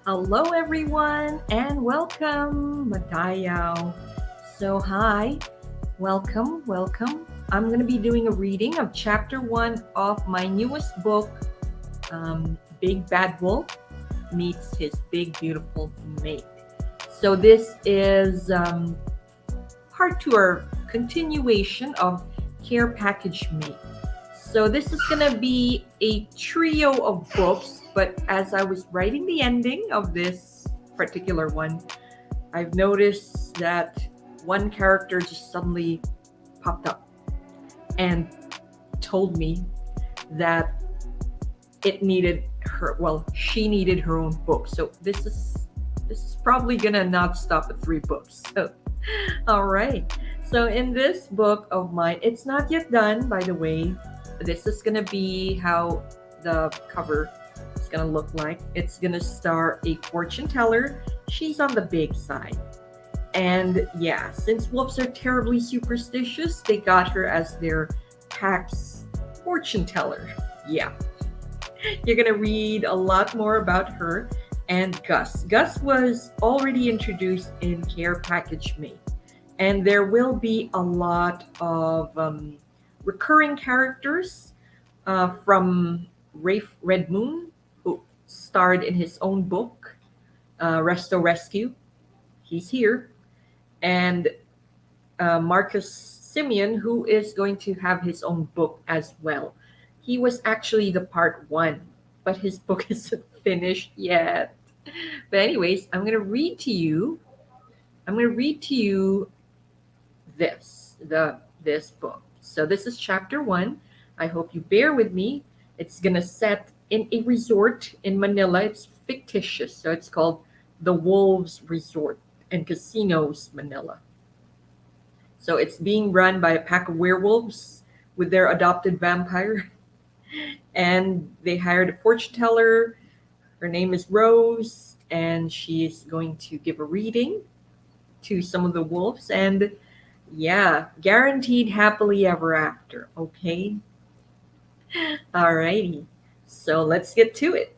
Hello, everyone, and welcome, Madayaw. So, hi, welcome. I'm going to be doing a reading of chapter one of my newest book, Big Bad Wolf Meets His Big Beautiful Mate. So, this is part two or continuation of Care Package Mate. So, this is going to be a trio of books, but as I was writing the ending of this particular one, I've noticed that one character just suddenly popped up and told me that she needed her own book. So this is probably gonna not stop at three books. So all right. So in this book of mine, it's not yet done, by the way. This is gonna be how the cover is gonna look like. It's gonna star a fortune teller. She's on the big side. And yeah, since wolves are terribly superstitious, they got her as their pack's fortune teller. Yeah, you're gonna read a lot more about her and Gus. Gus was already introduced in Care Package Mate, and there will be a lot of recurring characters from Rafe Red Moon, who starred in his own book, Resto Rescue. He's here. And Marcus Simeon, who is going to have his own book as well. He was actually the part one, but his book isn't finished yet. But anyways, I'm gonna read to you. I'm gonna read to you this book. So this is chapter one. I hope you bear with me. It's gonna set in a resort in Manila. It's fictitious, so it's called the Wolves Resort and Casinos Manila. So it's being run by a pack of werewolves with their adopted vampire. And they hired a fortune teller. Her name is Rose, and she is going to give a reading to some of the wolves. And yeah, guaranteed happily ever after. Okay. Alrighty. So let's get to it.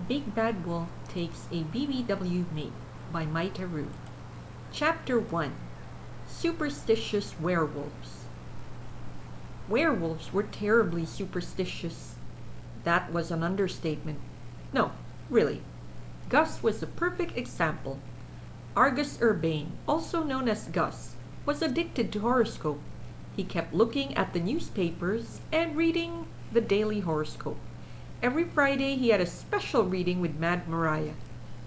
Big Bad Wolf Takes a BBW Mate by Maita Unmasks. Chapter 1. Superstitious Werewolves. Werewolves were terribly superstitious. That was an understatement. No, really. Gus was the perfect example. Argus Urbane, also known as Gus, was addicted to horoscope. He kept looking at the newspapers and reading the daily horoscope. Every Friday he had a special reading with Mad Mariah,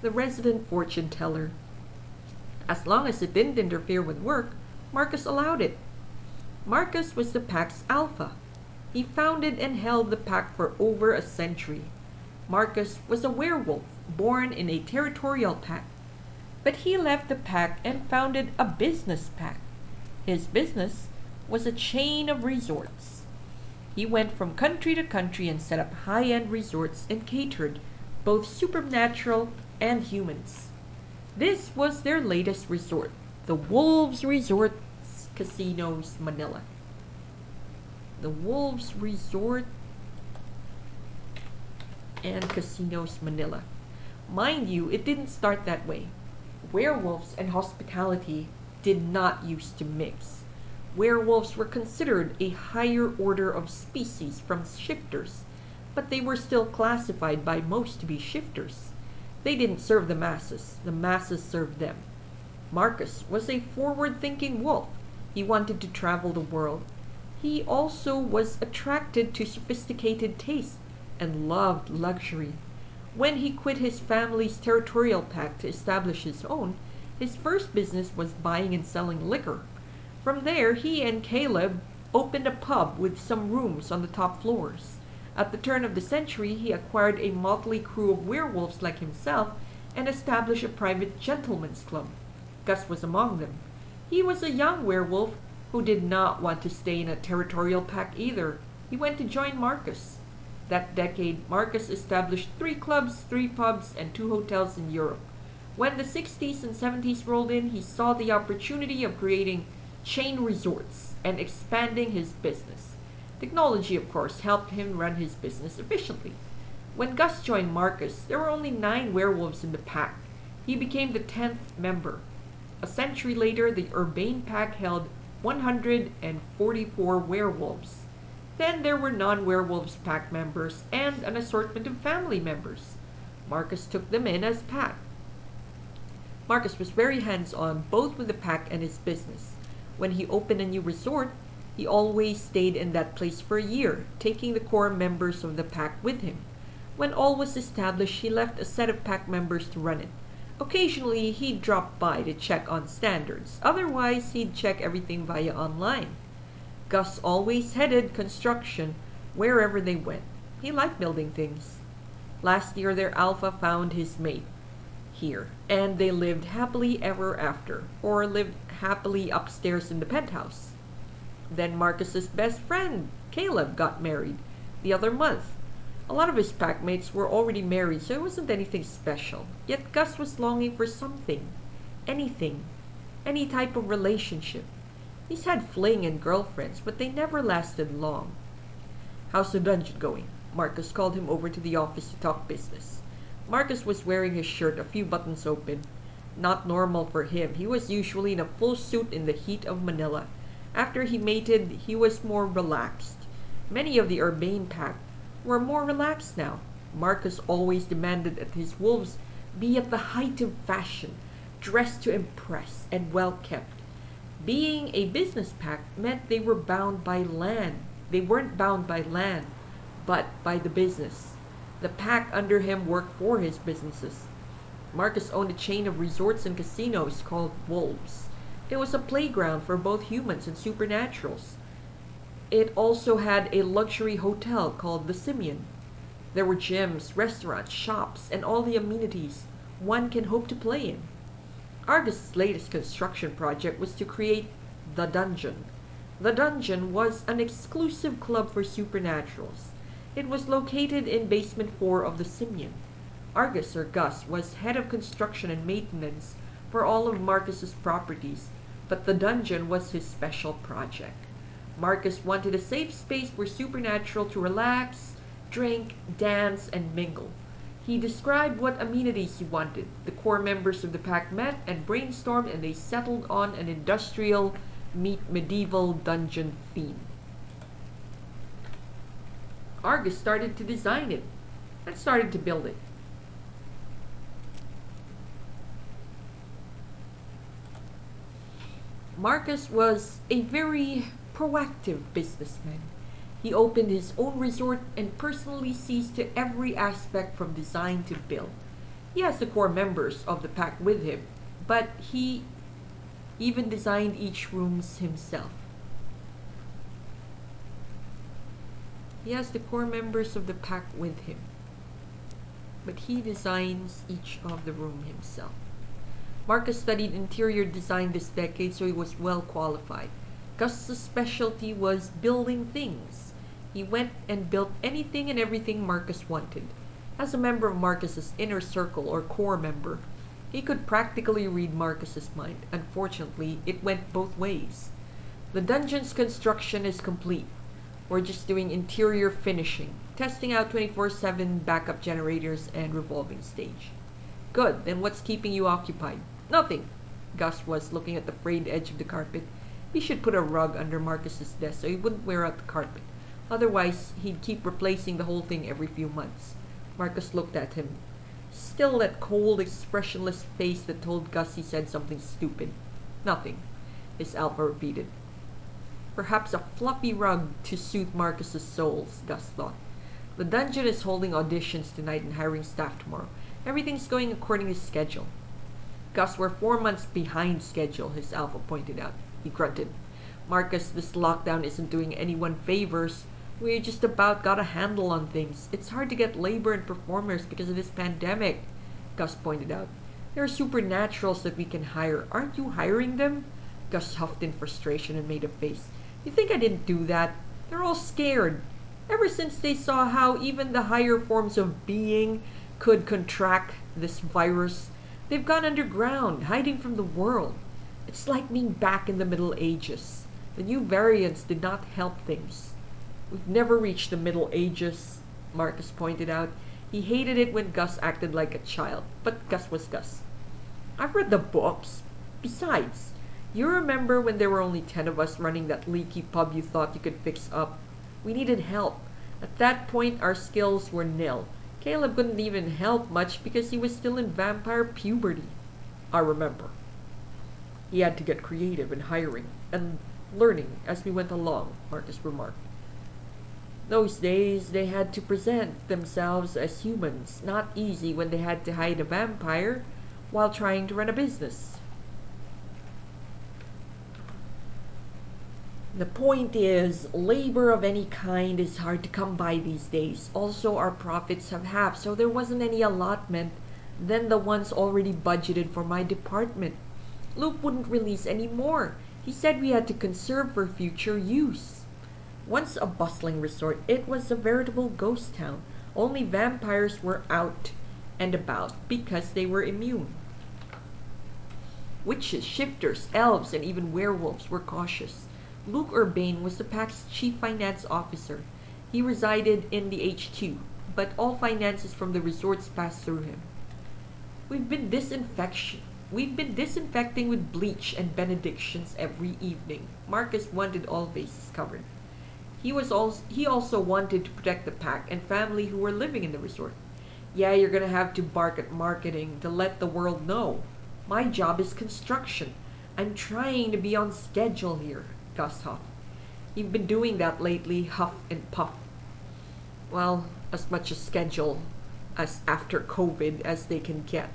the resident fortune teller. As long as it didn't interfere with work, Marcus allowed it. Marcus was the pack's alpha. He founded and held the pack for over a century. Marcus was a werewolf born in a territorial pack. But he left the pack and founded a business pack. His business was a chain of resorts. He went from country to country and set up high-end resorts and catered both supernatural and humans. This was their latest resort, the Wolves Resort Casinos Manila. The Wolves Resort and Casinos Manila. Mind you, it didn't start that way. Werewolves and hospitality did not used to mix. Werewolves were considered a higher order of species from shifters, but they were still classified by most to be shifters. They didn't serve the masses served them. Marcus was a forward-thinking wolf. He wanted to travel the world. He also was attracted to sophisticated taste and loved luxury. When he quit his family's territorial pack to establish his own, his first business was buying and selling liquor. From there, he and Caleb opened a pub with some rooms on the top floors. At the turn of the century, he acquired a motley crew of werewolves like himself and established a private gentlemen's club. Gus was among them. He was a young werewolf who did not want to stay in a territorial pack either. He went to join Marcus. That decade, Marcus established 3 clubs, 3 pubs, and 2 hotels in Europe. When the 60s and 70s rolled in, he saw the opportunity of creating chain resorts and expanding his business. Technology, of course, helped him run his business efficiently. When Gus joined Marcus, there were only 9 werewolves in the pack. He became the 10th member. A century later, the Urbane pack held 144 werewolves. Then there were non-werewolves pack members and an assortment of family members. Marcus took them in as pack. Marcus was very hands-on both with the pack and his business. When he opened a new resort, he always stayed in that place for a year, taking the core members of the pack with him. When all was established, he left a set of pack members to run it. Occasionally, he'd drop by to check on standards. Otherwise, he'd check everything via online. Gus always headed construction wherever they went. He liked building things. Last year, their alpha found his mate here, and they lived happily ever after, or lived happily upstairs in the penthouse. Then Marcus's best friend, Caleb, got married the other month. A lot of his packmates were already married, so it wasn't anything special. Yet Gus was longing for something, anything, any type of relationship. He's had fling and girlfriends, but they never lasted long. "How's the dungeon going?" Marcus called him over to the office to talk business. Marcus was wearing his shirt a few buttons open. Not normal for him. He was usually in a full suit in the heat of Manila. After he mated, he was more relaxed. Many of the Urbane pack were more relaxed now. Marcus always demanded that his wolves be at the height of fashion, dressed to impress, and well kept. Being a business pack meant they were bound by land. They weren't bound by land, but by the business. The pack under him worked for his businesses. Marcus owned a chain of resorts and casinos called Wolves. It was a playground for both humans and supernaturals. It also had a luxury hotel called the Simian. There were gyms, restaurants, shops, and all the amenities one can hope to play in. Argus's latest construction project was to create the Dungeon. The Dungeon was an exclusive club for supernaturals. It was located in basement 4 of the Simian. Argus, or Gus, was head of construction and maintenance for all of Marcus's properties, but the Dungeon was his special project. Marcus wanted a safe space for supernatural to relax, drink, dance, and mingle. He described what amenities he wanted. The core members of the pack met and brainstormed, and they settled on an industrial meet medieval dungeon theme. Argus started to design it and started to build it. Marcus was a very proactive businessman. He opened his own resort and personally sees to every aspect from design to build. He has the core members of the pack with him, but he even designed each room himself. He has the core members of the pack with him, but he designs each of the room himself. Marcus studied interior design this decade, so he was well qualified. Gus's specialty was building things. He went and built anything and everything Marcus wanted. As a member of Marcus's inner circle or core member, he could practically read Marcus's mind. Unfortunately, it went both ways. The dungeon's construction is complete. We're just doing interior finishing, testing out 24/7 backup generators and revolving stage. Good, then what's keeping you occupied? Nothing. Gus was looking at the frayed edge of the carpet. He should put a rug under Marcus's desk so he wouldn't wear out the carpet. Otherwise, he'd keep replacing the whole thing every few months. Marcus looked at him. Still that cold, expressionless face that told Gus he said something stupid. Nothing, his alpha repeated. Perhaps a fluffy rug to soothe Marcus's soles, Gus thought. The dungeon is holding auditions tonight and hiring staff tomorrow. Everything's going according to schedule. Gus, we're 4 months behind schedule, his alpha pointed out. He grunted. Marcus, this lockdown isn't doing anyone favors. We just about got a handle on things. It's hard to get labor and performers because of this pandemic, Gus pointed out. There are supernaturals that we can hire. Aren't you hiring them? Gus huffed in frustration and made a face. You think I didn't do that? They're all scared. Ever since they saw how even the higher forms of being could contract this virus, they've gone underground, hiding from the world. It's like being back in the Middle Ages. The new variants did not help things. We've never reached the Middle Ages, Marcus pointed out. He hated it when Gus acted like a child, but Gus was Gus. I've read the books. Besides, you remember when there were only 10 of us running that leaky pub you thought you could fix up? We needed help. At that point, our skills were nil. Caleb couldn't even help much because he was still in vampire puberty. I remember. He had to get creative in hiring and learning as we went along, Marcus remarked. Those days, they had to present themselves as humans. Not easy when they had to hide a vampire while trying to run a business. The point is, labor of any kind is hard to come by these days. Also, our profits have halved, so there wasn't any allotment than the ones already budgeted for my department. Luke wouldn't release any more. He said we had to conserve for future use. Once a bustling resort, it was a veritable ghost town. Only vampires were out and about because they were immune. Witches, shifters, elves, and even werewolves were cautious. Luke Urbane was the pack's chief finance officer. He resided in the HQ, but all finances from the resorts passed through him. We've been disinfecting with bleach and benedictions every evening. Marcus wanted all bases covered. He also wanted to protect the pack and family who were living in the resort. Yeah, you're gonna have to bark at marketing to let the world know. My job is construction. I'm trying to be on schedule here, Gus huffed. You've been doing that lately, huff and puff. Well, as much as schedule as after COVID as they can get.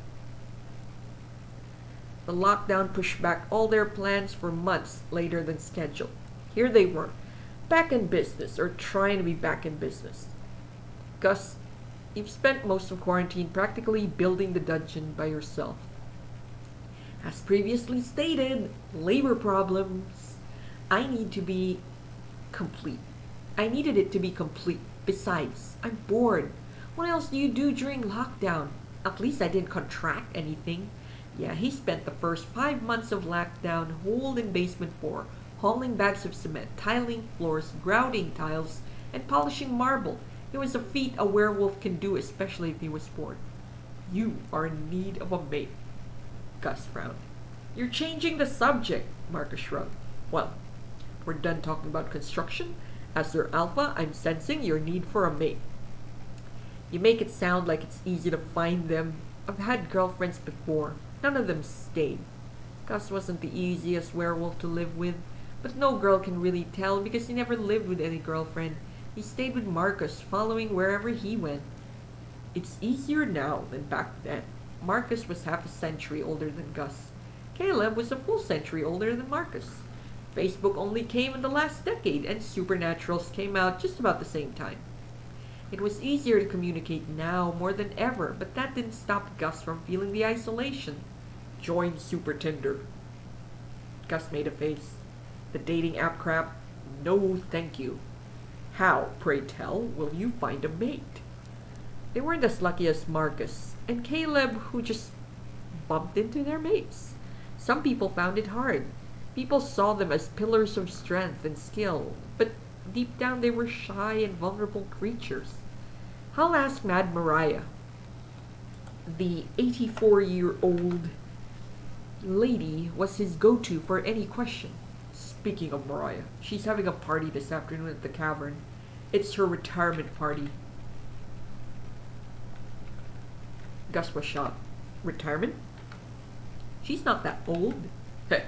The lockdown pushed back all their plans for months later than scheduled. Here they were, back in business, or trying to be back in business. Gus, you've spent most of quarantine practically building the dungeon by yourself. As previously stated, labor problems. I needed it to be complete. Besides, I'm bored. What else do you do during lockdown? At least I didn't contract anything. Yeah, he spent the first 5 months of lockdown holed in basement 4, hauling bags of cement, tiling floors, grouting tiles, and polishing marble. It was a feat a werewolf can do, especially if he was bored. You are in need of a mate. Gus frowned. You're changing the subject, Marcus shrugged. Well, we're done talking about construction. As their alpha, I'm sensing your need for a mate. You make it sound like it's easy to find them. I've had girlfriends before. None of them stayed. Gus wasn't the easiest werewolf to live with, but no girl can really tell because he never lived with any girlfriend. He stayed with Marcus, following wherever he went. It's easier now than back then. Marcus was half a century older than Gus. Caleb was a full century older than Marcus. Facebook only came in the last decade, and Supernaturals came out just about the same time. It was easier to communicate now more than ever, but that didn't stop Gus from feeling the isolation. Join Super Tinder. Gus made a face. The dating app crap? No, thank you. How, pray tell, will you find a mate? They weren't as lucky as Marcus and Caleb, who just bumped into their mates. Some people found it hard. People saw them as pillars of strength and skill, but deep down they were shy and vulnerable creatures. I'll ask Mad Mariah. The 84-year-old lady was his go-to for any question. Speaking of Mariah, she's having a party this afternoon at the cavern. It's her retirement party. Gus was shocked. Retirement? She's not that old. Heh.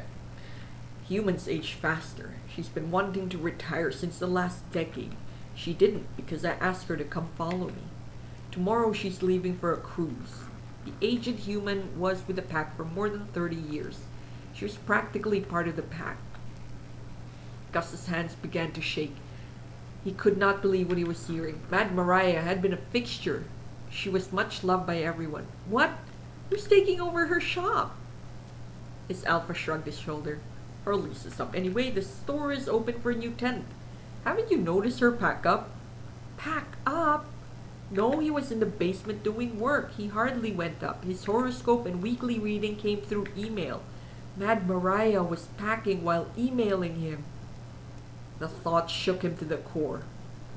Humans age faster. She's been wanting to retire since the last decade. She didn't because I asked her to come follow me. Tomorrow she's leaving for a cruise. The aged human was with the pack for more than 30 years. She was practically part of the pack. Gus's hands began to shake. He could not believe what he was hearing. Mad Mariah had been a fixture. She was much loved by everyone. What? Who's taking over her shop? His alpha shrugged his shoulder. Her lease is up. Anyway, the store is open for a new tenant. Haven't you noticed her pack up? Pack up? No, he was in the basement doing work. He hardly went up. His horoscope and weekly reading came through email. Mad Mariah was packing while emailing him. The thought shook him to the core.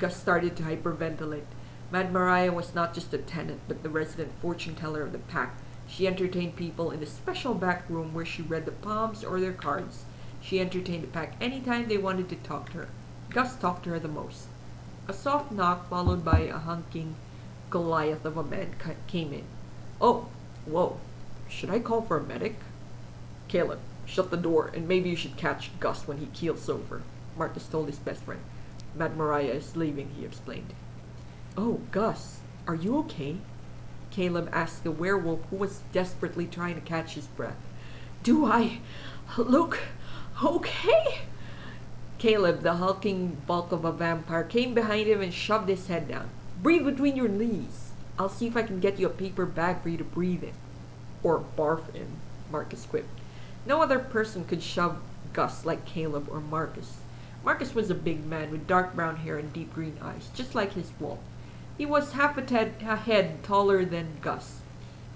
Gus started to hyperventilate. Mad Mariah was not just a tenant, but the resident fortune teller of the pack. She entertained people in a special back room where she read the palms or their cards. She entertained the pack anytime they wanted to talk to her. Gus talked to her the most. A soft knock, followed by a hunking Goliath of a man, came in. "Oh, whoa. Should I call for a medic?" "Caleb, shut the door, and maybe you should catch Gus when he keels over," Marcus told his best friend. "Mad Mariah is leaving," he explained. "Oh, Gus, are you okay?" Caleb asked the werewolf, who was desperately trying to catch his breath. "Do I look okay?" Caleb, the hulking bulk of a vampire, came behind him and shoved his head down. "Breathe between your knees. I'll see if I can get you a paper bag for you to breathe in." "Or barf in," Marcus quipped. No other person could shove Gus like Caleb or Marcus. Marcus was a big man with dark brown hair and deep green eyes, just like his wolf. He was half a head taller than Gus.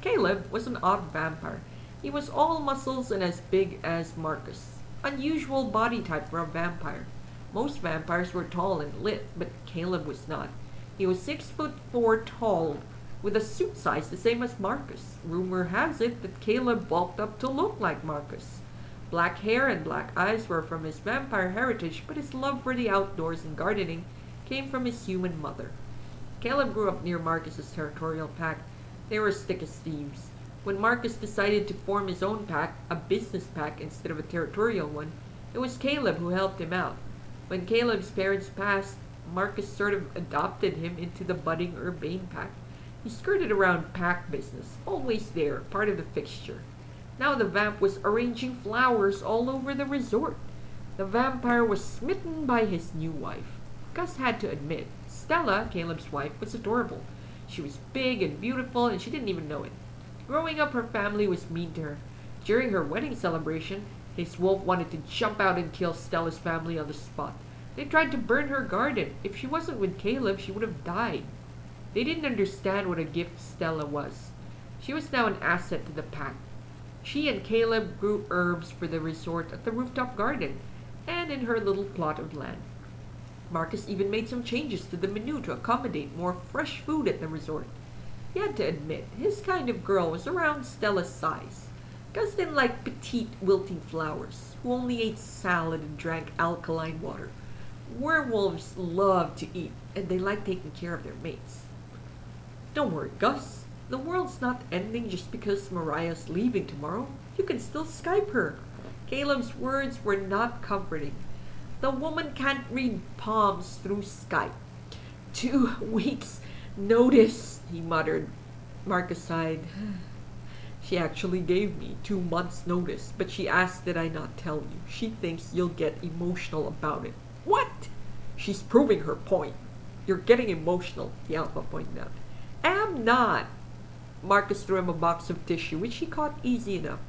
Caleb was an odd vampire. He was all muscles and as big as Marcus. Unusual body type for a vampire. Most vampires were tall and lit, but Caleb was not. He was 6'4" tall, with a suit size the same as Marcus. Rumor has it that Caleb bulked up to look like Marcus. Black hair and black eyes were from his vampire heritage, but his love for the outdoors and gardening came from his human mother. Caleb grew up near Marcus's territorial pack. They were as thick as thieves. When Marcus decided to form his own pack, a business pack instead of a territorial one, it was Caleb who helped him out. When Caleb's parents passed, Marcus sort of adopted him into the budding urbane pack. He skirted around pack business, always there, part of the fixture. Now the vamp was arranging flowers all over the resort. The vampire was smitten by his new wife. Gus had to admit, Stella, Caleb's wife, was adorable. She was big and beautiful, and she didn't even know it. Growing up, her family was mean to her. During her wedding celebration, his wolf wanted to jump out and kill Stella's family on the spot. They tried to burn her garden. If she wasn't with Caleb, she would have died. They didn't understand what a gift Stella was. She was now an asset to the pack. She and Caleb grew herbs for the resort at the rooftop garden and in her little plot of land. Marcus even made some changes to the menu to accommodate more fresh food at the resort. He had to admit, his kind of girl was around Stella's size. Gus didn't like petite, wilting flowers, who only ate salad and drank alkaline water. Werewolves love to eat, and they like taking care of their mates. "Don't worry, Gus. The world's not ending just because Mariah's leaving tomorrow. You can still Skype her." Caleb's words were not comforting. "The woman can't read palms through Skype." 2 weeks notice," he muttered. Marcus sighed. "She actually gave me 2 months' notice, but she asked that I not tell you. She thinks you'll get emotional about it." "What?" "She's proving her point." "You're getting emotional," the Alpha pointed out. "Am not." Marcus threw him a box of tissue, which he caught easy enough.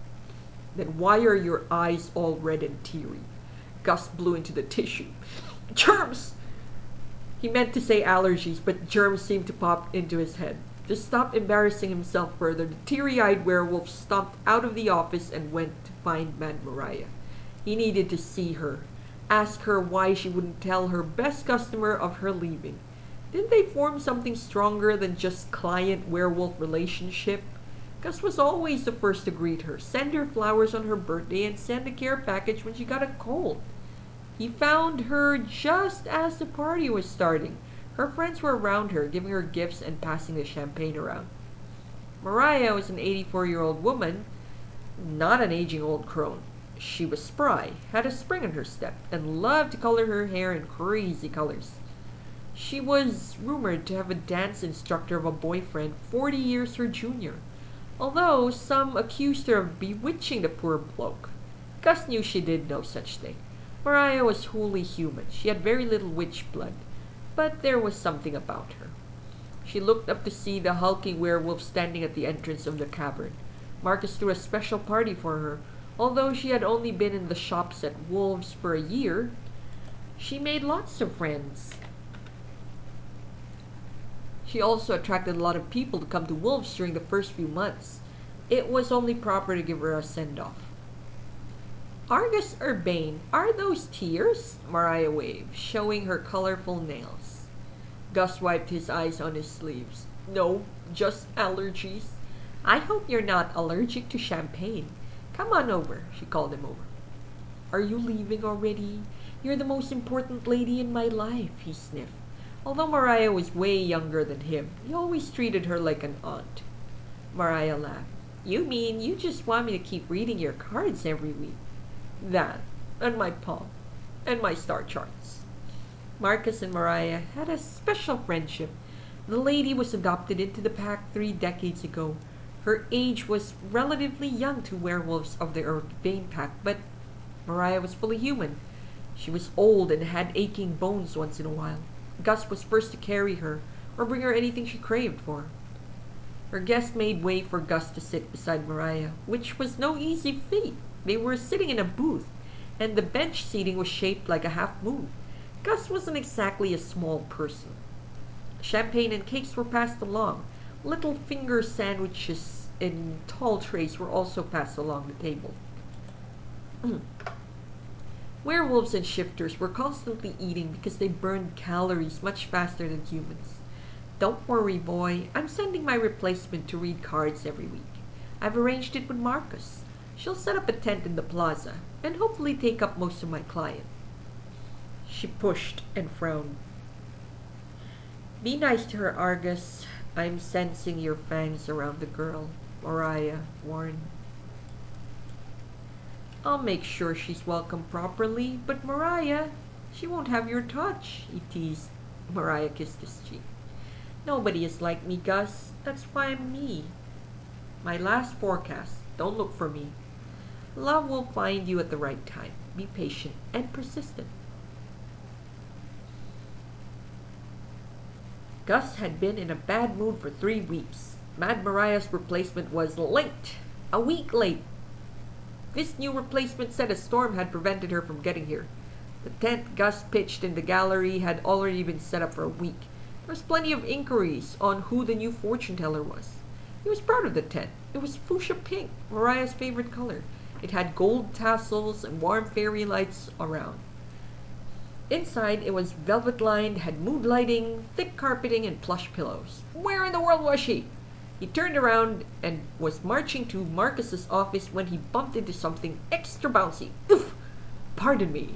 "Then why are your eyes all red and teary?" Gus blew into the tissue. "Germs!" He meant to say allergies, but germs seemed to pop into his head. To stop embarrassing himself further, the teary-eyed werewolf stomped out of the office and went to find Mad Mariah. He needed to see her, ask her why she wouldn't tell her best customer of her leaving. Didn't they form something stronger than just client-werewolf relationship? Gus was always the first to greet her, send her flowers on her birthday, and send a care package when she got a cold. He found her just as the party was starting. Her friends were around her, giving her gifts and passing the champagne around. Mariah was an 84-year-old woman, not an aging old crone. She was spry, had a spring in her step, and loved to color her hair in crazy colors. She was rumored to have a dance instructor of a boyfriend 40 years her junior, although some accused her of bewitching the poor bloke. Gus knew she did no such thing. Mariah was wholly human. She had very little witch blood, but there was something about her. She looked up to see the hulking werewolf standing at the entrance of the cavern. Marcus threw a special party for her. Although she had only been in the shops at Wolves for a year, she made lots of friends. She also attracted a lot of people to come to Wolves during the first few months. It was only proper to give her a send-off. "Argus Urbane, are those tears?" Mariah waved, showing her colorful nails. Gus wiped his eyes on his sleeves. No, just allergies. I hope you're not allergic to champagne. Come on over, she called him over. Are you leaving already? You're the most important lady in my life, he sniffed. Although Mariah was way younger than him, he always treated her like an aunt. Mariah laughed. You mean you just want me to keep reading your cards every week? That, and my palm, and my star charts. Marcus and Mariah had a special friendship. The lady was adopted into the pack 3 decades ago. Her age was relatively young to werewolves of the Urbane pack, but Mariah was fully human. She was old and had aching bones once in a while. Gus was first to carry her, or bring her anything she craved for. Her guest made way for Gus to sit beside Mariah, which was no easy feat. They were sitting in a booth, and the bench seating was shaped like a half moon. Gus wasn't exactly a small person. Champagne and cakes were passed along. Little finger sandwiches in tall trays were also passed along the table. Werewolves and shifters were constantly eating because they burned calories much faster than humans. Don't worry, boy. I'm sending my replacement to read cards every week. I've arranged it with Marcus. She'll set up a tent in the plaza and hopefully take up most of my client. She pushed and frowned. Be nice to her, Argus. I'm sensing your fangs around the girl, Mariah warned. I'll make sure she's welcomed properly, but Mariah, she won't have your touch, he teased. Mariah kissed his cheek. Nobody is like me, Gus. That's why I'm me. My last forecast. Don't look for me. Love will find you at the right time. Be patient and persistent. Gus had been in a bad mood for 3 weeks. Mad Mariah's replacement was late. A week late. This new replacement said a storm had prevented her from getting here. The tent Gus pitched in the gallery had already been set up for a week. There was plenty of inquiries on who the new fortune teller was. He was proud of the tent. It was fuchsia pink, Mariah's favorite color. It had gold tassels and warm fairy lights around. Inside, it was velvet-lined, had mood lighting, thick carpeting, and plush pillows. Where in the world was she? He turned around and was marching to Marcus's office when he bumped into something extra bouncy. Oof! Pardon me,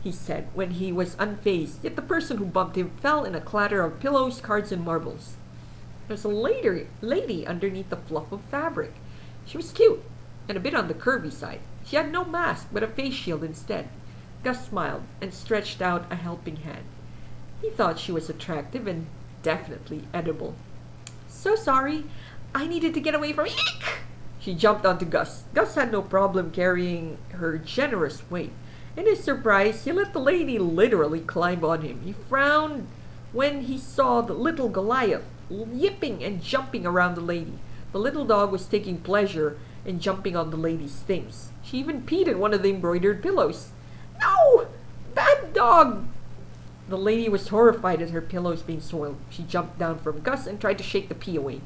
he said when he was unfazed, yet the person who bumped him fell in a clatter of pillows, cards, and marbles. There was a lady underneath the fluff of fabric. She was cute, and a bit on the curvy side. She had no mask, but a face shield instead. Gus smiled and stretched out a helping hand. He thought she was attractive and definitely edible. So sorry, I needed to get away from Eek! She jumped onto Gus. Gus had no problem carrying her generous weight. In his surprise, he let the lady literally climb on him. He frowned when he saw the little Goliath yipping and jumping around the lady. The little dog was taking pleasure in jumping on the lady's things. She even peed in one of the embroidered pillows. No! Bad dog! The lady was horrified at her pillows being soiled. She jumped down from Gus and tried to shake the pee away.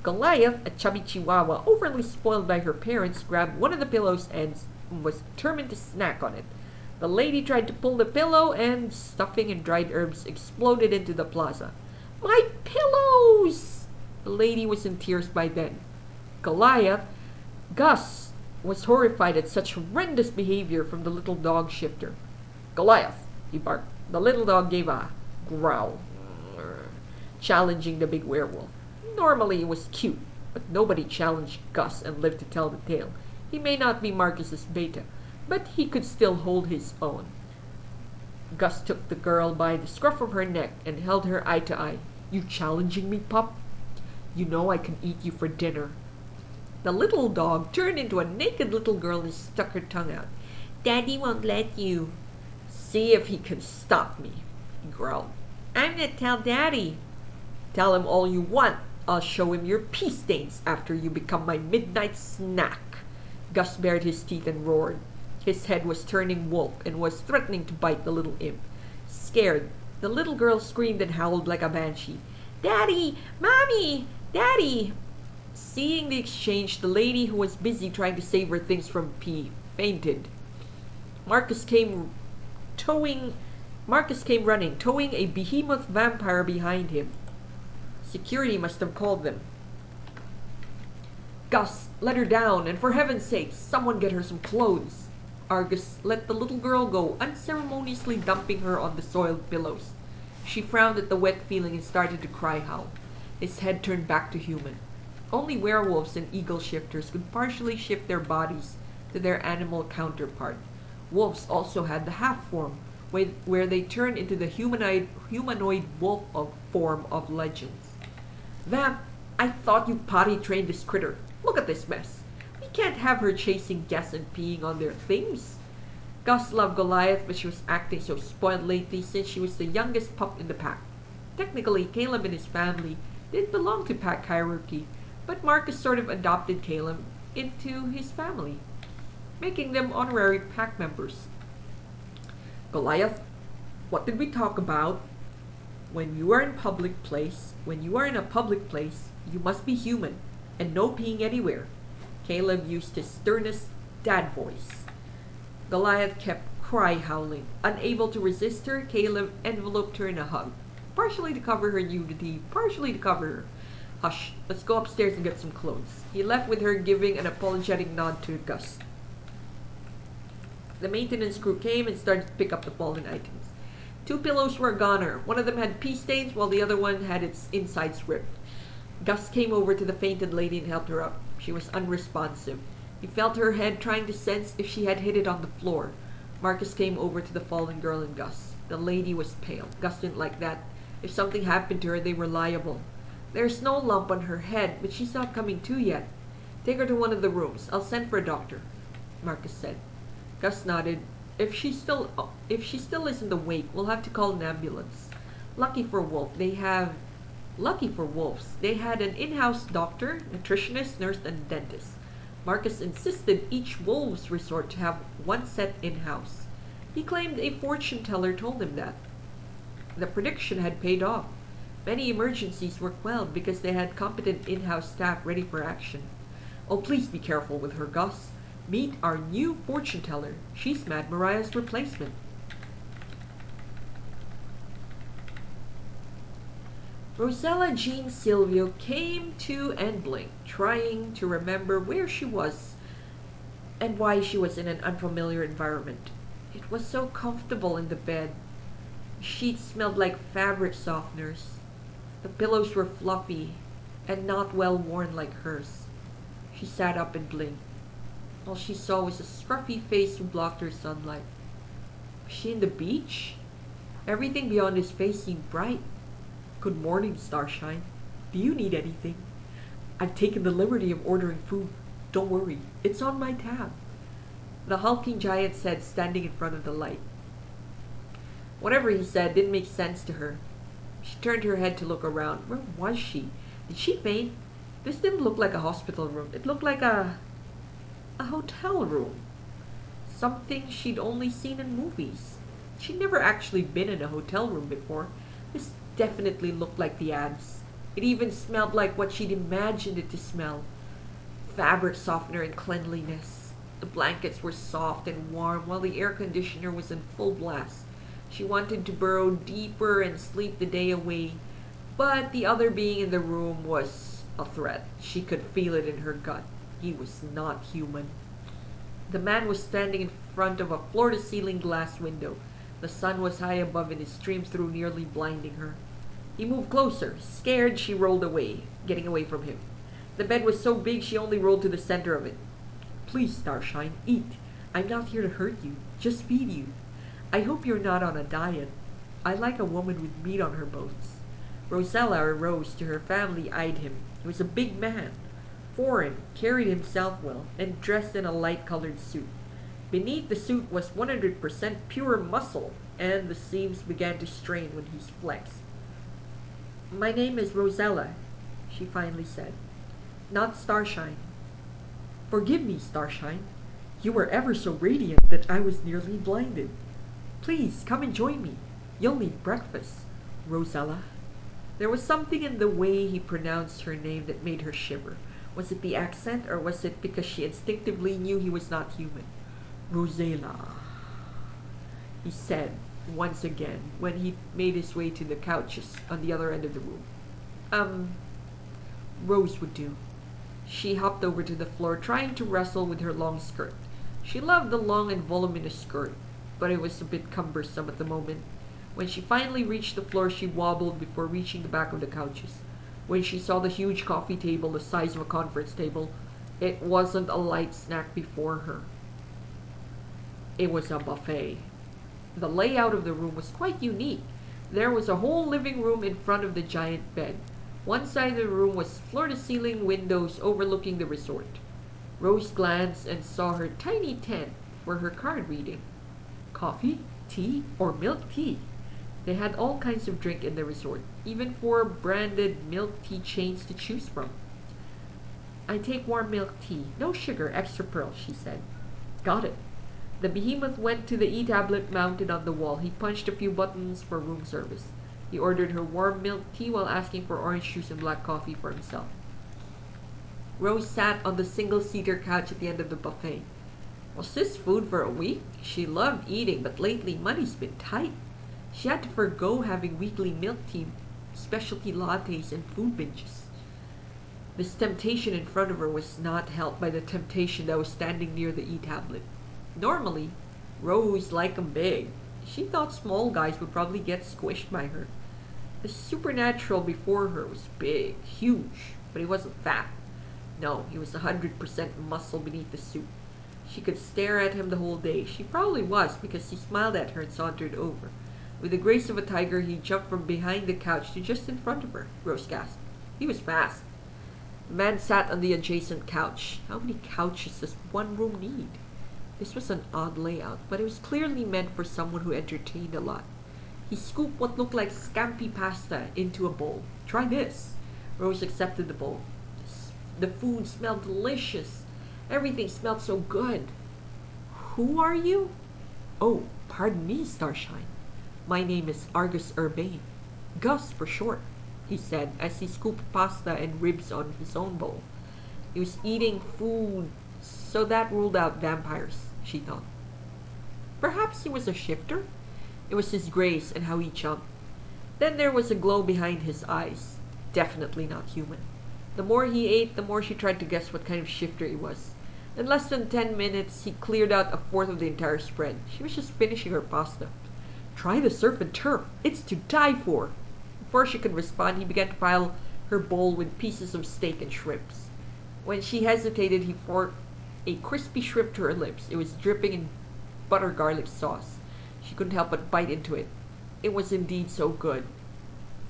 Goliath, a chubby chihuahua, overly spoiled by her parents, grabbed one of the pillow's ends and was determined to snack on it. The lady tried to pull the pillow, and stuffing and dried herbs exploded into the plaza. My pillows! The lady was in tears by then. Gus was horrified at such horrendous behavior from the little dog shifter. Goliath, he barked. The little dog gave a growl, challenging the big werewolf. Normally it was cute, but nobody challenged Gus and lived to tell the tale. He may not be Marcus's beta, but he could still hold his own. Gus took the girl by the scruff of her neck and held her eye to eye. You challenging me, pup? You know I can eat you for dinner. The little dog turned into a naked little girl and stuck her tongue out. Daddy won't let you. See if he can stop me, he growled. I'm gonna tell Daddy. Tell him all you want. I'll show him your pee stains after you become my midnight snack. Gus bared his teeth and roared. His head was turning wolf and was threatening to bite the little imp. Scared, the little girl screamed and howled like a banshee. Daddy! Mommy! Daddy! Seeing the exchange, the lady who was busy trying to save her things from pee fainted. Marcus came towing Marcus came running, towing a behemoth vampire behind him. Security must have called them. Gus, let her down, and for heaven's sake, someone get her some clothes. Argus let the little girl go, unceremoniously dumping her on the soiled pillows. She frowned at the wet feeling and started to cry howl. His head turned back to human. Only werewolves and eagle shifters could partially shift their bodies to their animal counterpart. Wolves also had the half form, where they turn into the humanoid wolf form of legends. Vamp, I thought you potty trained this critter. Look at this mess. We can't have her chasing guests and peeing on their things. Gus loved Goliath, but she was acting so spoiled lately since she was the youngest pup in the pack. Technically, Caleb and his family did belong to pack hierarchy, but Marcus sort of adopted Caleb into his family, making them honorary pack members. Goliath, what did we talk about? When you are in a public place, you must be human, and no peeing anywhere. Caleb used his sternest dad voice. Goliath kept cry howling. Unable to resist her, Caleb enveloped her in a hug, partially to cover her nudity, partially to cover her. Hush, let's go upstairs and get some clothes. He left with her, giving an apologetic nod to Gus. The maintenance crew came and started to pick up the fallen items. 2 pillows were a goner. One of them had pee stains while the other one had its insides ripped. Gus came over to the fainted lady and helped her up. She was unresponsive. He felt her head, trying to sense if she had hit it on the floor. Marcus came over to the fallen girl and Gus. The lady was pale. Gus didn't like that. If something happened to her, they were liable. There's no lump on her head, but she's not coming to yet. Take her to one of the rooms. I'll send for a doctor, Marcus said. Gus nodded. If she still isn't awake, we'll have to call an ambulance. Lucky for wolves, they had an in-house doctor, nutritionist, nurse, and dentist. Marcus insisted each wolves resort to have one set in-house. He claimed a fortune teller told him that. The prediction had paid off. Many emergencies were quelled because they had competent in-house staff ready for action. Oh, please be careful with her, Gus. Meet our new fortune teller. She's Mad Mariah's replacement. Rosella Jean Silvio came to and blinked, trying to remember where she was and why she was in an unfamiliar environment. It was so comfortable in the bed. Sheets smelled like fabric softeners. The pillows were fluffy and not well worn like hers. She sat up and blinked. All she saw was a scruffy face who blocked her sunlight. Was she in the beach? Everything beyond his face seemed bright. Good morning, Starshine. Do you need anything? I've taken the liberty of ordering food. Don't worry, it's on my tab. The hulking giant said, standing in front of the light. Whatever he said didn't make sense to her. She turned her head to look around. Where was she? Did she faint? This didn't look like a hospital room. It looked like a hotel room. Something she'd only seen in movies. She'd never actually been in a hotel room before. This definitely looked like the ads. It even smelled like what she'd imagined it to smell. Fabric softener and cleanliness. The blankets were soft and warm while the air conditioner was in full blast. She wanted to burrow deeper and sleep the day away, but the other being in the room was a threat. She could feel it in her gut. He was not human. The man was standing in front of a floor-to-ceiling glass window. The sun was high above and it streamed through, nearly blinding her. He moved closer. Scared, she rolled away, getting away from him. The bed was so big she only rolled to the center of it. Please, Starshine, eat. I'm not here to hurt you, just feed you. I hope you're not on a diet. I like a woman with meat on her bones. Rosella arose to her family, eyed him. He was a big man, foreign, carried himself well, and dressed in a light-colored suit. Beneath the suit was 100% pure muscle, and the seams began to strain when he flexed. My name is Rosella, she finally said, not Starshine. Forgive me, Starshine. You were ever so radiant that I was nearly blinded. Please, come and join me. You'll need breakfast, Rosella. There was something in the way he pronounced her name that made her shiver. Was it the accent, or was it because she instinctively knew he was not human? Rosella, he said, once again when he made his way to the couches on the other end of the room. Um, Rose would do. She hopped over to the floor, trying to wrestle with her long skirt. She loved the long and voluminous skirt, but it was a bit cumbersome at the moment. When she finally reached the floor, she wobbled before reaching the back of the couches. When she saw the huge coffee table the size of a conference table, it wasn't a light snack before her. It was a buffet. The layout of the room was quite unique. There was a whole living room in front of the giant bed. One side of the room was floor-to-ceiling windows overlooking the resort. Rose glanced and saw her tiny tent for her card reading. Coffee, tea, or milk tea. They had all kinds of drink in the resort, even 4 branded milk tea chains to choose from. I take warm milk tea, no sugar, extra pearl, she said. Got it. The behemoth went to the e-tablet mounted on the wall. He punched a few buttons for room service. He ordered her warm milk tea while asking for orange juice and black coffee for himself. Rose sat on the single-seater couch at the end of the buffet. Was this food for a week? She loved eating, but lately money's been tight. She had to forgo having weekly milk tea, specialty lattes, and food binges. This temptation in front of her was not helped by the temptation that was standing near the e-tablet. Normally, Rose liked 'em big. She thought small guys would probably get squished by her. The supernatural before her was big, huge, but he wasn't fat. No, he was 100% muscle beneath the suit. She could stare at him the whole day. She probably was, because he smiled at her and sauntered over. With the grace of a tiger, he jumped from behind the couch to just in front of her. Rose gasped. He was fast. The man sat on the adjacent couch. How many couches does one room need? This was an odd layout, but it was clearly meant for someone who entertained a lot. He scooped what looked like scampi pasta into a bowl. Try this. Rose accepted the bowl. The food smelled delicious. Everything smelled so good. Who are you? Oh, pardon me, Starshine. My name is Argus Urbane. Gus for short, he said as he scooped pasta and ribs on his own bowl. He was eating food, so that ruled out vampires, she thought. Perhaps he was a shifter? It was his grace and how he jumped. Then there was a glow behind his eyes. Definitely not human. The more he ate, the more she tried to guess what kind of shifter he was. In less than 10 minutes, he cleared out 1/4 of the entire spread. She was just finishing her pasta. Try the surf and turf. It's to die for. Before she could respond, he began to pile her bowl with pieces of steak and shrimps. When she hesitated, he poured a crispy shrimp to her lips. It was dripping in butter garlic sauce. She couldn't help but bite into it. It was indeed so good.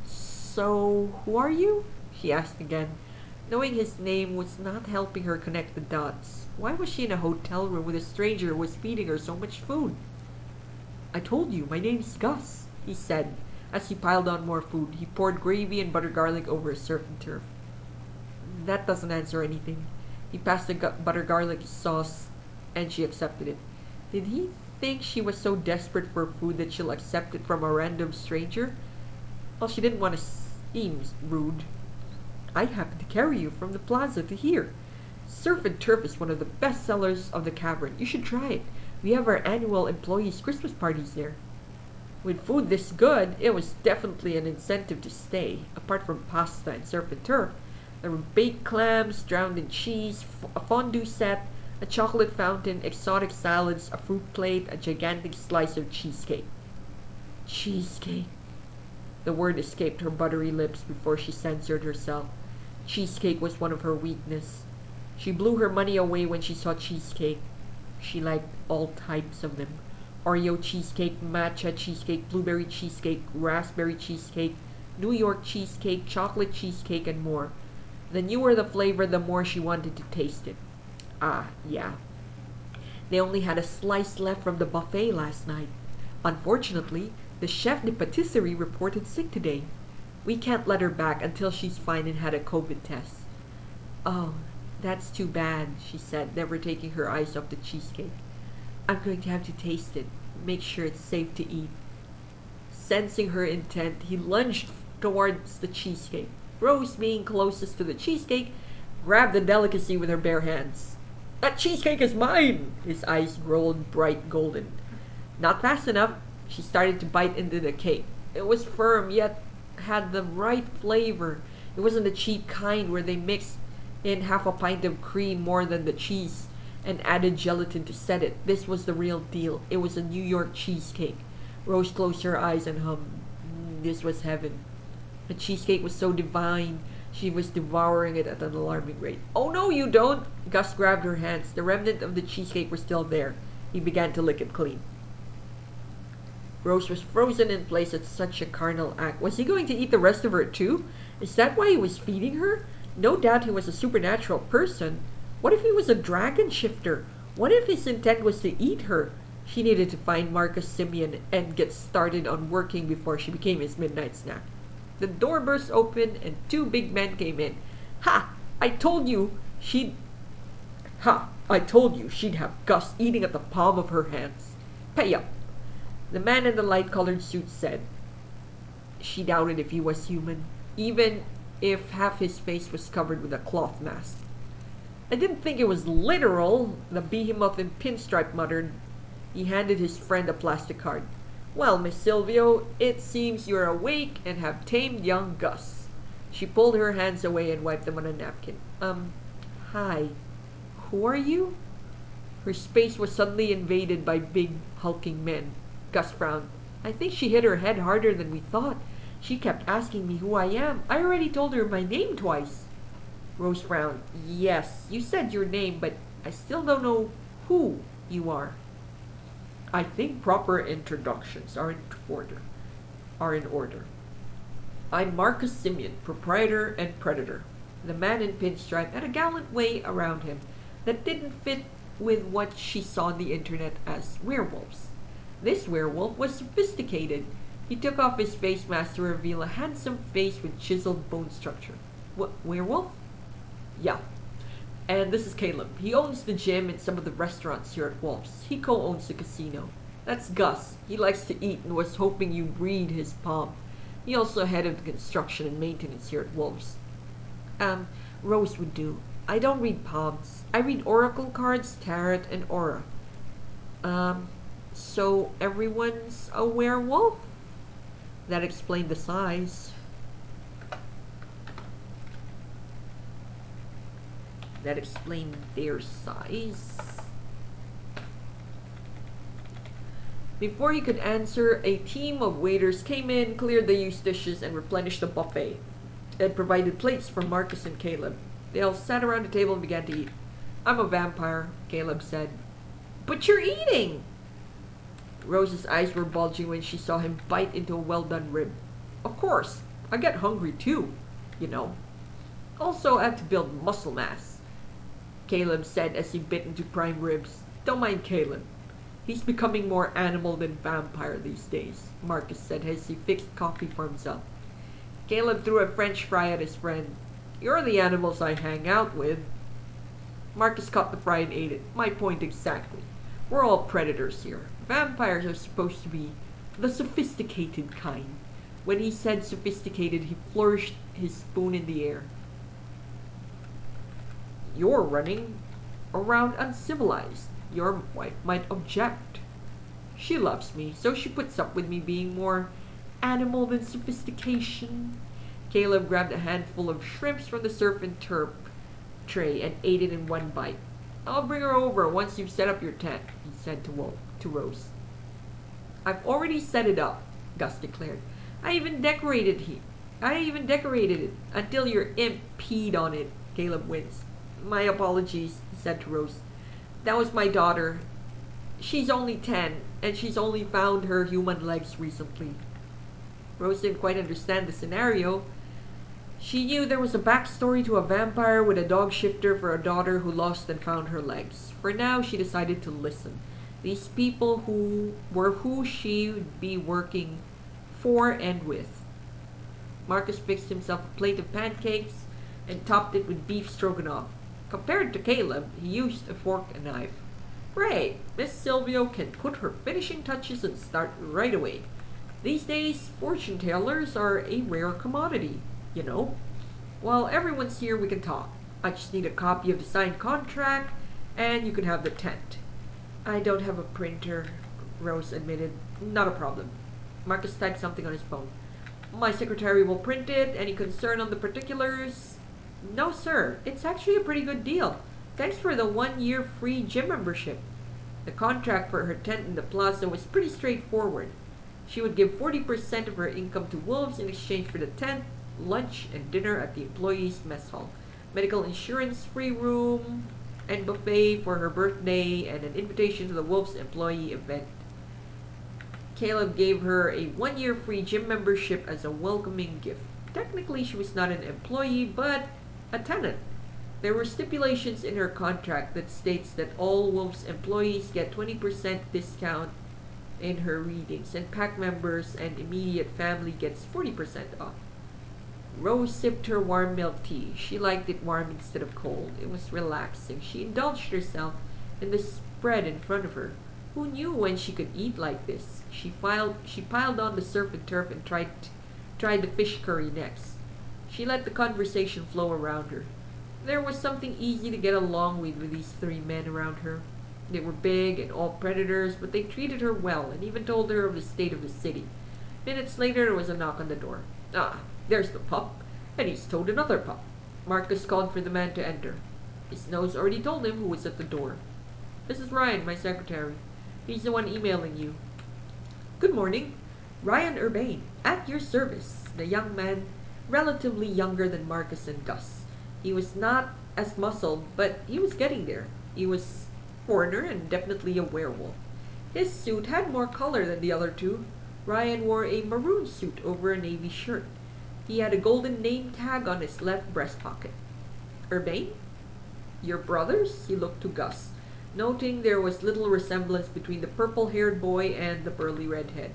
So, who are you? She asked again. Knowing his name was not helping her connect the dots. Why was she in a hotel room with a stranger who was feeding her so much food? I told you, my name's Gus, he said. As he piled on more food, he poured gravy and butter garlic over his surf and turf. That doesn't answer anything. He passed the butter garlic sauce, and she accepted it. Did he think she was so desperate for food that she'll accept it from a random stranger? Well, she didn't want to seem rude. I happened to carry you from the plaza to here. Surf and Turf is one of the best sellers of the cavern. You should try it. We have our annual employees' Christmas parties there. With food this good, it was definitely an incentive to stay. Apart from pasta and Surf and Turf, there were baked clams, drowned in cheese, a fondue set, a chocolate fountain, exotic salads, a fruit plate, a gigantic slice of cheesecake. Cheesecake. The word escaped her buttery lips before she censored herself. Cheesecake was one of her weaknesses. She blew her money away when she saw cheesecake. She liked all types of them. Oreo cheesecake, matcha cheesecake, blueberry cheesecake, raspberry cheesecake, New York cheesecake, chocolate cheesecake, and more. The newer the flavor, the more she wanted to taste it. Ah, yeah. They only had a slice left from the buffet last night. Unfortunately, the chef de patisserie reported sick today. We can't let her back until she's fine and had a COVID test. Oh, that's too bad, she said, never taking her eyes off the cheesecake. I'm going to have to taste it. Make sure it's safe to eat. Sensing her intent, he lunged towards the cheesecake. Rose, being closest to the cheesecake, grabbed the delicacy with her bare hands. That cheesecake is mine! His eyes glowed bright golden. Not fast enough. She started to bite into the cake. It was firm, yet had the right flavor. It wasn't the cheap kind where they mixed in half a pint of cream more than the cheese and added gelatin to set it. This was the real deal. It was a New York cheesecake. Rose closed her eyes and hummed. This was heaven. The cheesecake was so divine. She was devouring it at an alarming rate. Oh no, you don't! Gus grabbed her hands. The remnant of the cheesecake was still there. He began to lick it clean. Rose was frozen in place at such a carnal act. Was he going to eat the rest of her too? Is that why he was feeding her? No doubt he was a supernatural person. What if he was a dragon shifter? What if his intent was to eat her? She needed to find Marcus Simeon and get started on working before she became his midnight snack. The door burst open and two big men came in. I told you she'd have Gus eating at the palm of her hands. Pay up. The man in the light-colored suit said. She doubted if he was human, even if half his face was covered with a cloth mask. I didn't think it was literal, the behemoth in pinstripe muttered. He handed his friend a plastic card. Well, Miss Silvio, it seems you're awake and have tamed young Gus. She pulled her hands away and wiped them on a napkin. Hi. Who are you? Her space was suddenly invaded by big, hulking men. Gus frowned. I think she hit her head harder than we thought. She kept asking me who I am. I already told her my name twice. Rose frowned. Yes, you said your name, but I still don't know who you are. I think proper introductions are in order. I'm Marcus Simeon, proprietor and predator. The man in pinstripe had a gallant way around him that didn't fit with what she saw on the internet as werewolves. This werewolf was sophisticated. He took off his face mask to reveal a handsome face with chiseled bone structure. What, werewolf? Yeah. And this is Caleb. He owns the gym and some of the restaurants here at Wolf's. He co-owns the casino. That's Gus. He likes to eat and was hoping you'd read his palm. He also headed the construction and maintenance here at Wolf's. Rose would do. I don't read palms. I read oracle cards, tarot, and aura. So everyone's a werewolf? That explained the size. That explained their size. Before he could answer, a team of waiters came in, cleared the used dishes, and replenished the buffet. They had provided plates for Marcus and Caleb. They all sat around the table and began to eat. I'm a vampire, Caleb said. But you're eating! Rose's eyes were bulging when she saw him bite into a well-done rib. Of course, I get hungry too, you know. Also, I have to build muscle mass, Caleb said as he bit into prime ribs. Don't mind Caleb. He's becoming more animal than vampire these days, Marcus said as he fixed coffee for himself. Caleb threw a French fry at his friend. You're the animals I hang out with. Marcus caught the fry and ate it. My point exactly. We're all predators here. Vampires are supposed to be the sophisticated kind. When he said sophisticated, he flourished his spoon in the air. You're running around uncivilized. Your wife might object. She loves me, so she puts up with me being more animal than sophistication. Caleb grabbed a handful of shrimps from the surf and turf tray and ate it in one bite. I'll bring her over once you've set up your tent, he said to Rose. I've already set it up, Gus declared. I even decorated it until your imp peed on it, Caleb winced. My apologies, he said to Rose. That was my daughter. She's only 10, and she's only found her human legs recently. Rose didn't quite understand the scenario. She knew there was a backstory to a vampire with a dog shifter for a daughter who lost and found her legs. For now, she decided to listen. These people who she would be working for and with. Marcus fixed himself a plate of pancakes and topped it with beef stroganoff. Compared to Caleb, he used a fork and knife. Great! Miss Silvio can put her finishing touches and start right away. These days, fortune tellers are a rare commodity, you know. While everyone's here, we can talk. I just need a copy of the signed contract, and you can have the tent. I don't have a printer. Rose admitted. Not a problem. Marcus typed something on his phone. My secretary will print it. Any concern on the particulars? No, sir. It's actually a pretty good deal. Thanks for the 1 year free gym membership. The contract for her tent in the plaza was pretty straightforward. She would give 40% of her income to Wolves in exchange for the tent, lunch, and dinner at the employees' mess hall, medical insurance, free room, and buffet for her birthday, and an invitation to the Wolves employee event. Caleb gave her a 1 year free gym membership as a welcoming gift. Technically, she was not an employee, but a tenant. There were stipulations in her contract that states that all Wolves employees get 20% discount in her readings, and pack members and immediate family gets 40% off. Rose sipped her warm milk tea. She liked it warm instead of cold. It was relaxing. She indulged herself in the spread in front of her. Who knew when she could eat like this? She piled on the surf and turf and tried the fish curry next. She let the conversation flow around her. There was something easy to get along with these three men around her. They were big and all predators, but they treated her well and even told her of the state of the city. Minutes later, there was a knock on the door. Ah, there's the pup, and he's towed another pup. Marcus called for the man to enter. His nose already told him who was at the door. This is Ryan, my secretary. He's the one emailing you. Good morning. Ryan Urbane, at your service. The young man, relatively younger than Marcus and Gus. He was not as muscled, but he was getting there. He was foreigner and definitely a werewolf. His suit had more color than the other two. Ryan wore a maroon suit over a navy shirt. He had a golden name tag on his left breast pocket. Urbane? Your brothers? He looked to Gus, noting there was little resemblance between the purple-haired boy and the burly redhead.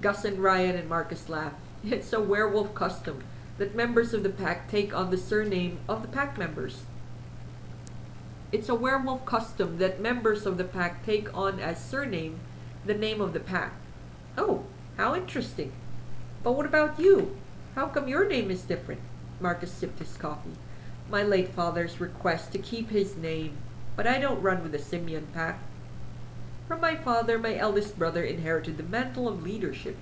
Gus and Ryan and Marcus laughed. It's a werewolf custom that members of the pack take on the surname of the pack members. It's a werewolf custom that members of the pack take on as surname the name of the pack. Oh, how interesting. But what about you? How come your name is different? Marcus sipped his coffee. My late father's request to keep his name, but I don't run with the simian pack. From my father, my eldest brother inherited the mantle of leadership.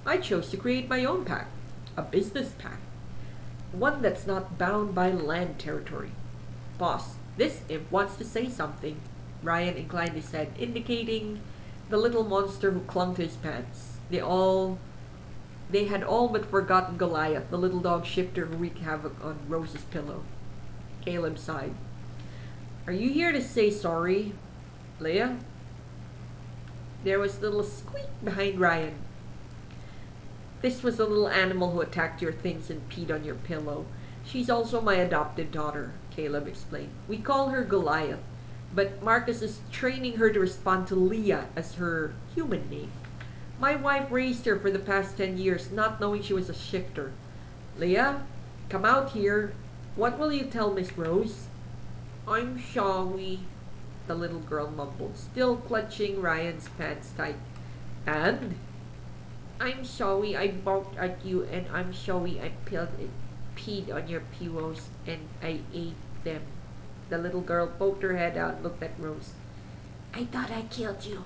I chose to create my own pack, a business pack, one that's not bound by land territory. Boss, this imp wants to say something. Ryan inclined his head, indicating the little monster who clung to his pants. They had all but forgotten Goliath, the little dog shifter who wreaked havoc on Rose's pillow. Caleb sighed. Are you here to say sorry, Leah? There was a little squeak behind Ryan. This was the little animal who attacked your things and peed on your pillow. She's also my adopted daughter, Caleb explained. We call her Goliath, but Marcus is training her to respond to Leah as her human name. My wife raised her for the past 10 years, not knowing she was a shifter. Leah, come out here. What will you tell Miss Rose? I'm sorry, the little girl mumbled, still clutching Ryan's pants tight. And? I'm sorry I barked at you, and I'm sorry I peed on your pillows, and I ate them. The little girl poked her head out and looked at Rose. I thought I killed you.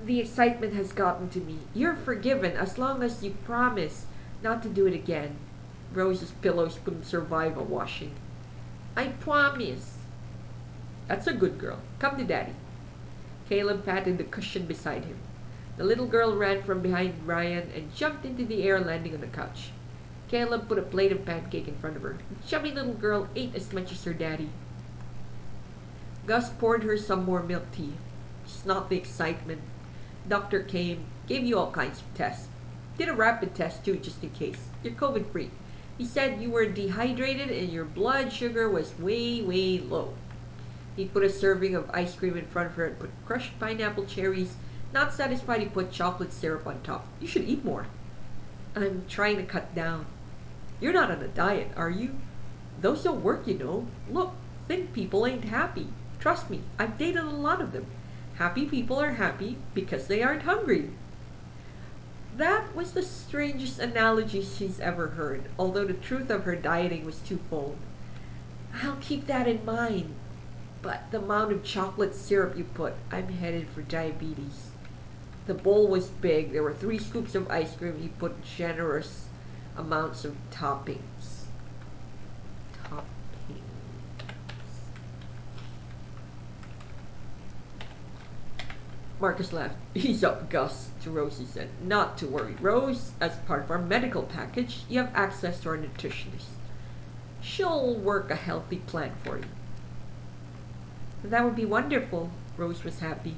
The excitement has gotten to me. You're forgiven as long as you promise not to do it again. Rose's pillows couldn't survive a washing. I promise. That's a good girl. Come to Daddy. Caleb patted the cushion beside him. The little girl ran from behind Ryan and jumped into the air, landing on the couch. Caleb put a plate of pancake in front of her. The chubby little girl ate as much as her daddy. Gus poured her some more milk tea. It's not the excitement. Doctor came, gave you all kinds of tests. Did a rapid test too, just in case. You're COVID-free. He said you were dehydrated and your blood sugar was way, way low. He put a serving of ice cream in front of her and put crushed pineapple cherries. Not satisfied, he put chocolate syrup on top. You should eat more. I'm trying to cut down. You're not on a diet, are you? Those don't work, you know. Look, thin people ain't happy. Trust me, I've dated a lot of them. Happy people are happy because they aren't hungry. That was the strangest analogy she's ever heard, although the truth of her dieting was twofold. I'll keep that in mind. But the amount of chocolate syrup you put, I'm headed for diabetes. The bowl was big. There were 3 scoops of ice cream. He put generous amounts of toppings. Toppings. Marcus laughed. Ease up, Gus, to Rose he said. Not to worry, Rose. As part of our medical package, you have access to our nutritionist. She'll work a healthy plan for you. That would be wonderful. Rose was happy.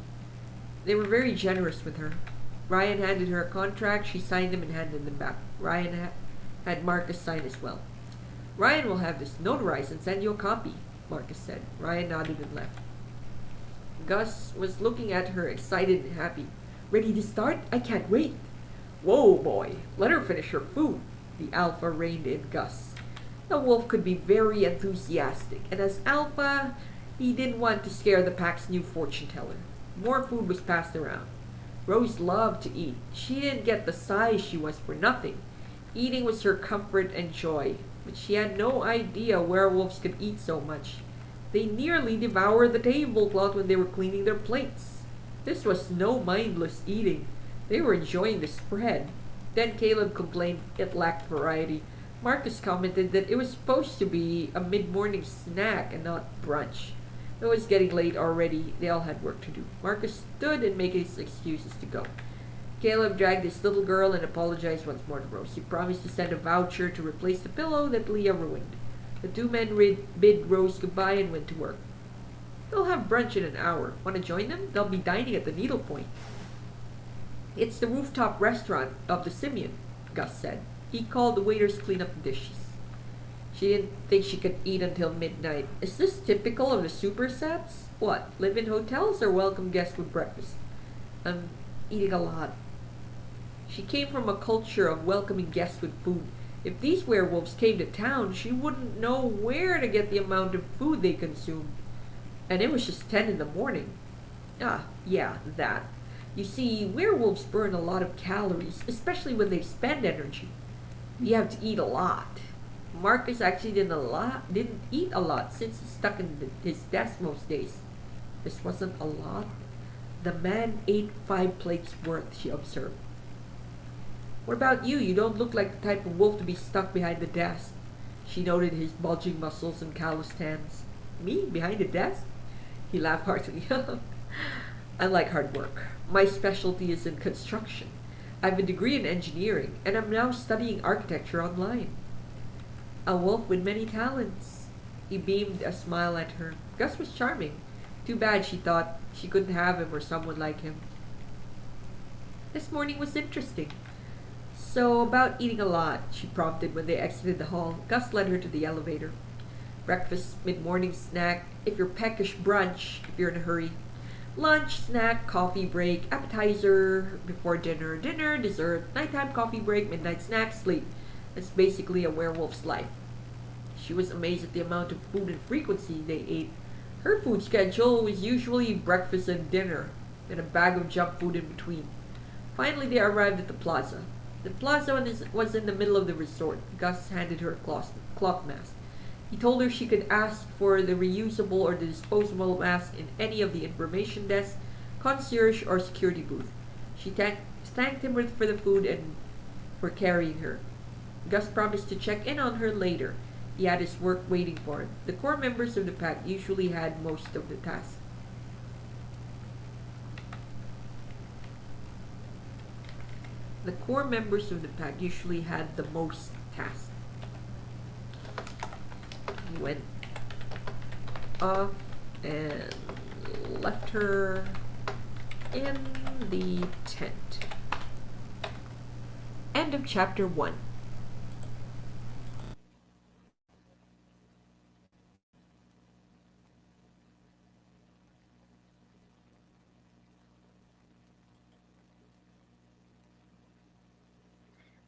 They were very generous with her. Ryan handed her a contract. She signed them and handed them back. Ryan had Marcus sign as well. Ryan will have this notarized and send you a copy, Marcus said. Ryan nodded and left. Gus was looking at her, excited and happy. Ready to start? I can't wait. Whoa, boy. Let her finish her food. The alpha reined in Gus. The wolf could be very enthusiastic, and as alpha, he didn't want to scare the pack's new fortune teller. More food was passed around. Rose loved to eat. She didn't get the size she was for nothing. Eating was her comfort and joy, but she had no idea werewolves could eat so much. They nearly devoured the tablecloth when they were cleaning their plates. This was no mindless eating. They were enjoying the spread. Then Caleb complained it lacked variety. Marcus commented that it was supposed to be a mid-morning snack and not brunch. It was getting late already. They all had work to do. Marcus stood and made his excuses to go. Caleb dragged his little girl and apologized once more to Rose. He promised to send a voucher to replace the pillow that Leah ruined. The 2 men bid Rose goodbye and went to work. They'll have brunch in an hour. Want to join them? They'll be dining at the Needlepoint. It's the rooftop restaurant of the Simeon, Gus said. He called the waiters to clean up the dishes. She didn't think she could eat until midnight. Is this typical of the super sets? What, live in hotels or welcome guests with breakfast? I'm eating a lot. She came from a culture of welcoming guests with food. If these werewolves came to town, she wouldn't know where to get the amount of food they consumed. And it was just 10 in the morning. Ah, yeah, that. You see, werewolves burn a lot of calories, especially when they spend energy. You have to eat a lot. Marcus actually didn't eat a lot since he's stuck in his desk most days. This wasn't a lot. The man ate 5 plates worth, she observed. What about you? You don't look like the type of wolf to be stuck behind the desk. She noted his bulging muscles and calloused hands. Me? Behind the desk? He laughed heartily. I like hard work. My specialty is in construction. I have a degree in engineering, and I'm now studying architecture online. A wolf with many talents. He beamed a smile at her. Gus was charming. Too bad, she thought, she couldn't have him or someone like him. This morning was interesting. So, about eating a lot, she prompted when they exited the hall. Gus led her to the elevator. Breakfast, mid-morning snack, if you're peckish, brunch, if you're in a hurry. Lunch, snack, coffee break, appetizer, before dinner, dinner, dessert, nighttime coffee break, midnight snack, sleep. That's basically a werewolf's life. She was amazed at the amount of food and frequency they ate. Her food schedule was usually breakfast and dinner, and a bag of junk food in between. Finally, they arrived at the plaza. The plaza was in the middle of the resort. Gus handed her a cloth mask. He told her she could ask for the reusable or the disposable mask in any of the information desk, concierge, or security booth. She thanked him for the food and for carrying her. Gus promised to check in on her later. He had his work waiting for him. The core members of the pack usually had most of the tasks. The core members of the pack usually had the most tasks. He went off and left her in the tent. End of chapter 1.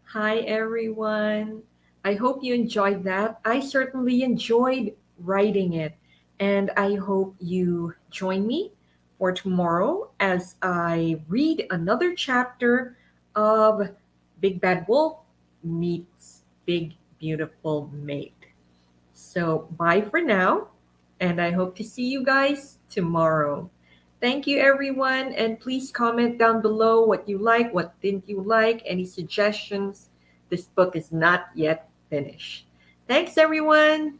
Hi everyone. I hope you enjoyed that. I certainly enjoyed writing it, and I hope you join me for tomorrow as I read another chapter of Big Bad Wolf meets Big Beautiful Mate. So, bye for now. And I hope to see you guys tomorrow. Thank you, everyone. And please comment down below what you like, what didn't you like, any suggestions. This book is not yet finished. Thanks, everyone.